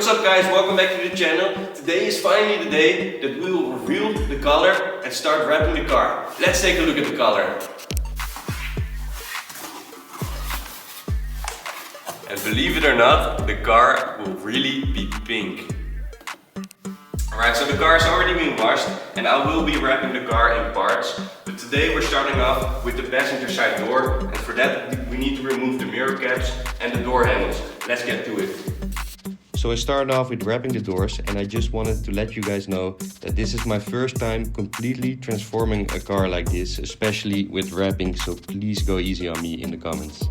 What's up guys, welcome back to the channel. Today is finally the day that we will reveal the color and start wrapping the car. Let's take a look at the color. And believe it or not, the car will really be pink. Alright, so the car has already been washed and I will be wrapping the car in parts. But today we're starting off with the passenger side door, and for that we need to remove the mirror caps and the door handles. Let's get to it. So I started off with wrapping the doors, and I just wanted to let you guys know that this is my first time completely transforming a car like this, especially with wrapping, so please go easy on me in the comments.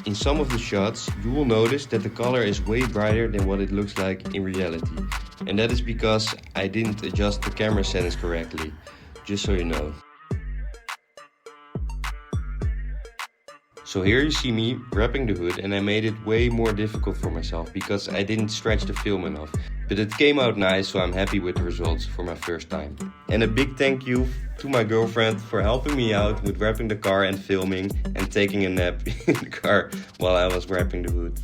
In some of the shots, you will notice that the color is way brighter than what it looks like in reality. And that is because I didn't adjust the camera settings correctly, just so you know. So here you see me wrapping the hood, and I made it way more difficult for myself because I didn't stretch the film enough. But it came out nice, so I'm happy with the results for my first time. And a big thank you to my girlfriend for helping me out with wrapping the car and filming and taking a nap in the car while I was wrapping the hood.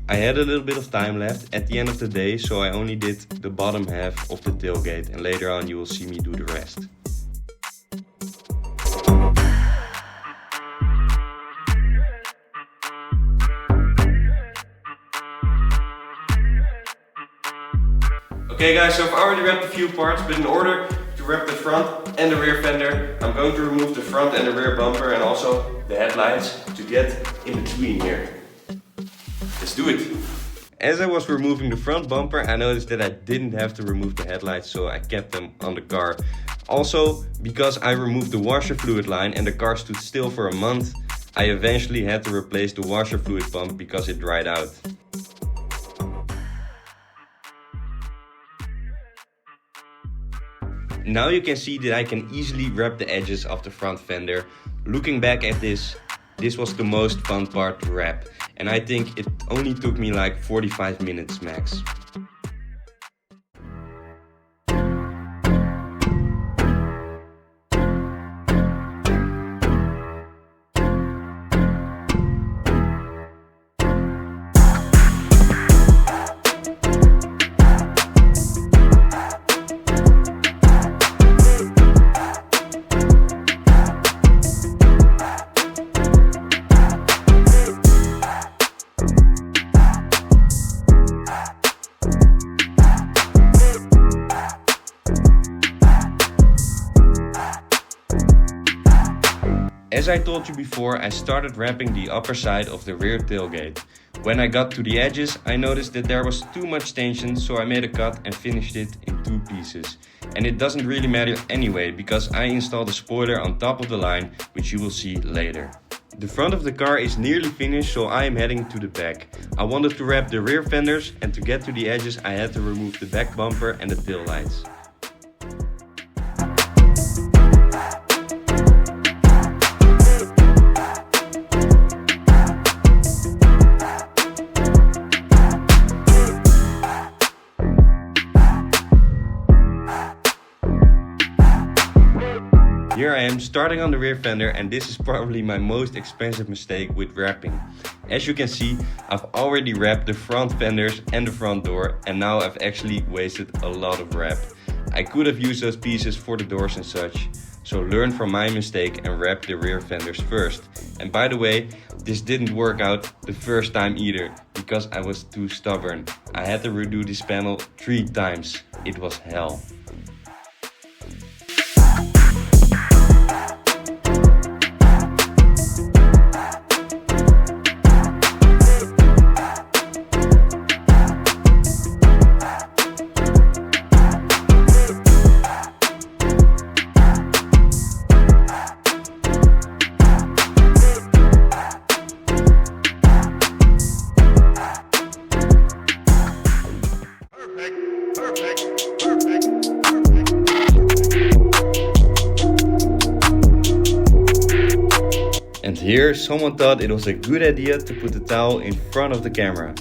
I had a little bit of time left at the end of the day, so I only did the bottom half of the tailgate, and later on you will see me do the rest. Okay guys, so I've already wrapped a few parts, but in order to wrap the front and the rear fender, I'm going to remove the front and the rear bumper and also the headlights to get in between here. Let's do it! As I was removing the front bumper, I noticed that I didn't have to remove the headlights, so I kept them on the car. Also, because I removed the washer fluid line and the car stood still for a month, I eventually had to replace the washer fluid pump because it dried out. Now you can see that I can easily wrap the edges of the front fender. Looking back at this was the most fun part to wrap. And I think it only took me like 45 minutes max. As I told you before, I started wrapping the upper side of the rear tailgate. When I got to the edges, I noticed that there was too much tension, so I made a cut and finished it in 2 pieces. And it doesn't really matter anyway, because I installed a spoiler on top of the line, which you will see later. The front of the car is nearly finished, so I am heading to the back. I wanted to wrap the rear fenders, and to get to the edges I had to remove the back bumper and the tail lights. Here I am starting on the rear fender, and this is probably my most expensive mistake with wrapping. As you can see, I've already wrapped the front fenders and the front door, and now I've actually wasted a lot of wrap. I could have used those pieces for the doors and such, so learn from my mistake and wrap the rear fenders first. And by the way, this didn't work out the first time either, because I was too stubborn. I had to redo this panel 3 times. It was hell. And here someone thought it was a good idea to put the towel in front of the camera.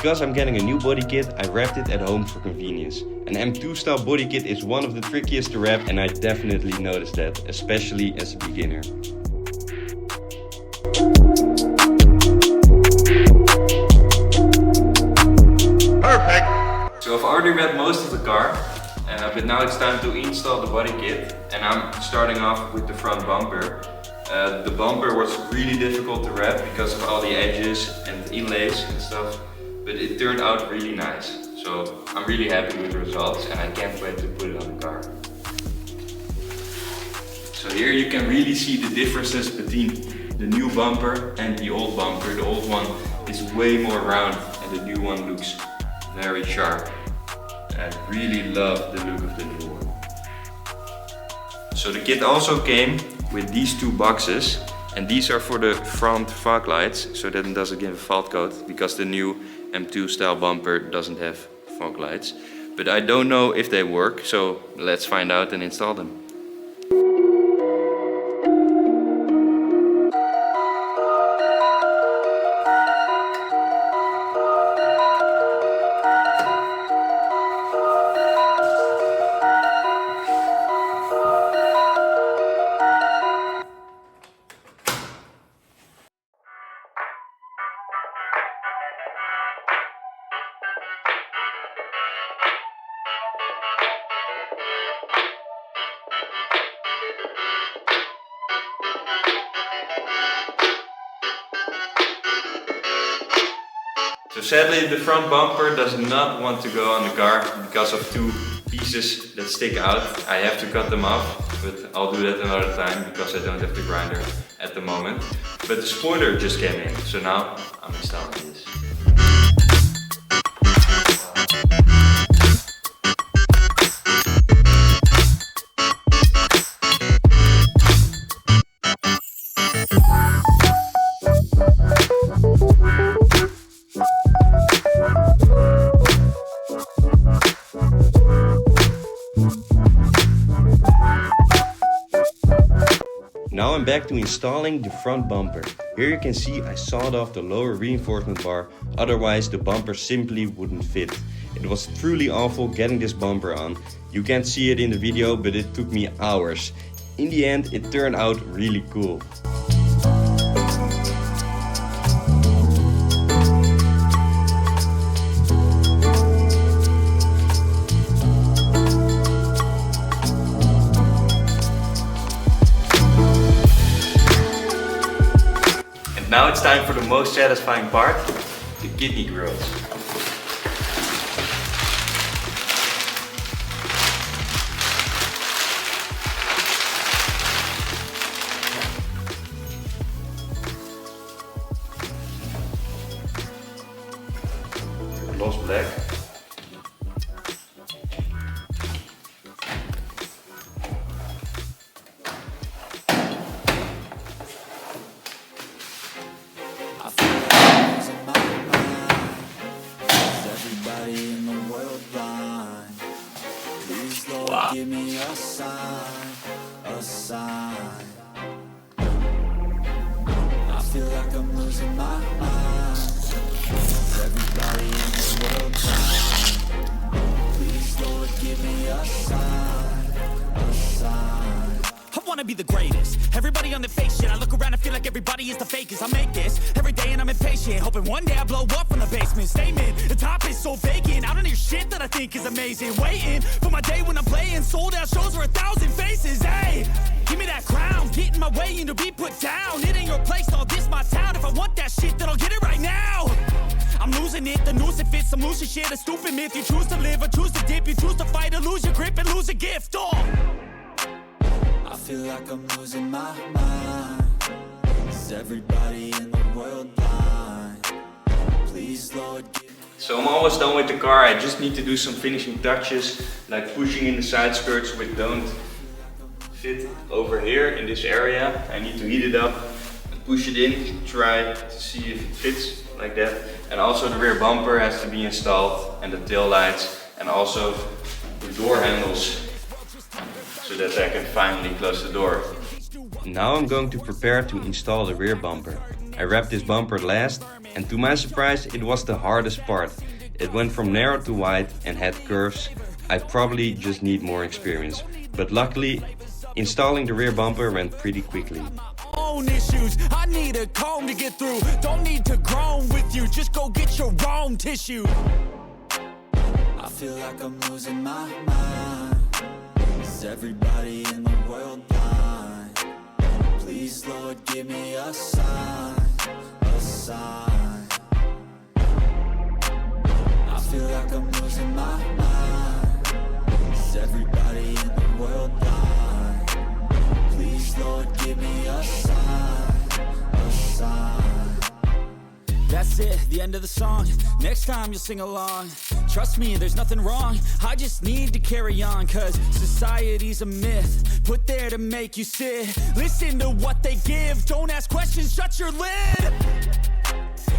Because I'm getting a new body kit, I wrapped it at home for convenience. An M2 style body kit is one of the trickiest to wrap, and I definitely noticed that, especially as a beginner. Perfect! So I've already wrapped most of the car, but now it's time to install the body kit, and I'm starting off with the front bumper. The bumper was really difficult to wrap because of all the edges and inlays and stuff, but it turned out really nice. So I'm really happy with the results and I can't wait to put it on the car. So here you can really see the differences between the new bumper and the old bumper. The old one is way more round and the new one looks very sharp. I really love the look of the new one. So the kit also came with these two boxes, and these are for the front fog lights, so that it doesn't give a fault code, because the new M2 style bumper doesn't have fog lights. But I don't know if they work, so let's find out and install them. So sadly the front bumper does not want to go on the car because of two pieces that stick out. I have to cut them off, but I'll do that another time because I don't have the grinder at the moment. But the spoiler just came in, so now I'm installing this. Now I'm back to installing the front bumper. Here you can see I sawed off the lower reinforcement bar, otherwise the bumper simply wouldn't fit. It was truly awful getting this bumper on. You can't see it in the video, but it took me hours. In the end, it turned out really cool. Now it's time for the most satisfying part, the kidney grills. Gloss black. Wow. Give me a sign, a sign. I feel like I'm losing my mind. Everybody in the world crying. Please, Lord, give me a sign, a sign. I wanna be the greatest. Everybody on the fake shit. I look around and feel like everybody is the fakest. I make this every day and I'm impatient, hoping one day I blow up from the basement. Statement, the top is so vacant. I don't hear shit that I think is amazing. Waiting for my day when I'm playing sold out shows for 1,000 faces. Hey, give me that crown, get in my way and to be put down. It ain't your place, all this my town. If I want that shit, then I'll get it right now. I'm losing it, the noose it fits, I'm losing shit. A stupid myth, you choose to live or choose to dip. You choose to fight or lose your grip and lose a gift. Oh, I feel like I'm losing my mind. Is everybody in the world blind? Please, Lord, give me. So I'm almost done with the car. I just need to do some finishing touches, like pushing in the side skirts which don't fit over here in this area. I need to heat it up and push it in, try to see if it fits like that. And also the rear bumper has to be installed, and the tail lights, and also the door handles, so that I can finally close the door. Now I'm going to prepare to install the rear bumper. I wrapped this bumper last, and to my surprise it was the hardest part. It went from narrow to wide and had curves. I probably just need more experience, but luckily installing the rear bumper went pretty quickly. Own issues, I need a comb to get through. Don't need to groan with you, just go get your own tissue. I feel like I'm losing my mind. Is everybody in the world blind? Please, Lord, give me a sign, a sign. I feel like I'm losing my mind. Is everybody in the world blind? Please, Lord, give me a sign, a sign. That's it, the end of the song. Next time you'll sing along. Trust me, there's nothing wrong. I just need to carry on, cause society's a myth put there to make you sit. Listen to what they give. Don't ask questions, shut your lid.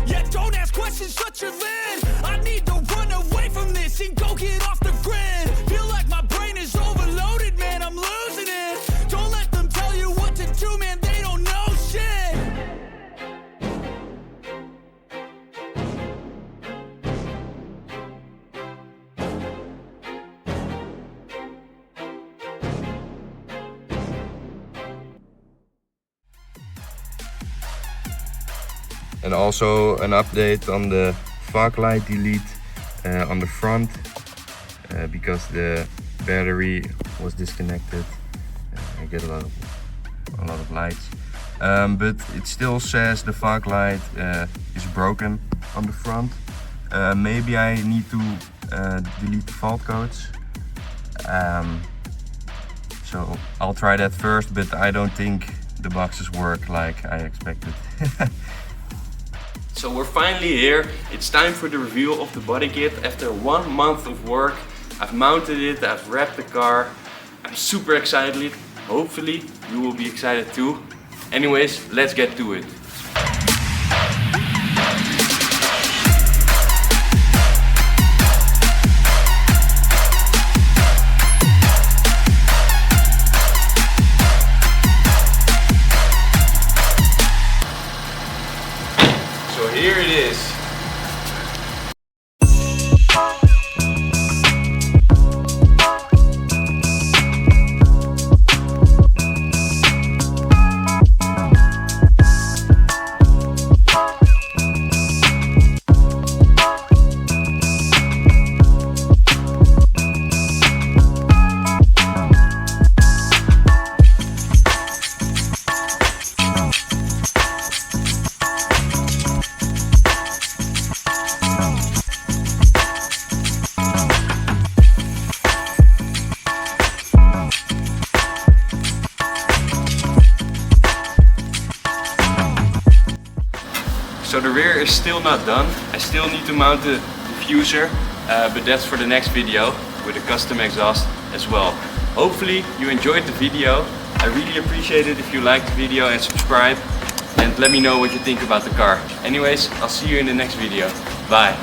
Yeah, don't ask questions, shut your lid. I need to run away from this and go get off the grid. Feel like my brain is overloaded, man, I'm losing it. Don't let them tell you what to do, man, they don't know shit. And also an update on the fog light delete on the front because the battery was disconnected. I get a lot of lights, but it still says the fog light is broken on the front. Maybe I need to delete the fault codes. So I'll try that first, but I don't think the boxes work like I expected. So we're finally here. It's time for the review of the Bodykit. After 1 month of work, I've mounted it, I've wrapped the car. I'm super excited. Hopefully you will be excited too. Anyways, let's get to it. So here it is. So the rear is still not done. I still need to mount the diffuser, but that's for the next video with a custom exhaust as well. Hopefully you enjoyed the video. I really appreciate it if you like the video and subscribe, and let me know what you think about the car. Anyways, I'll see you in the next video. Bye.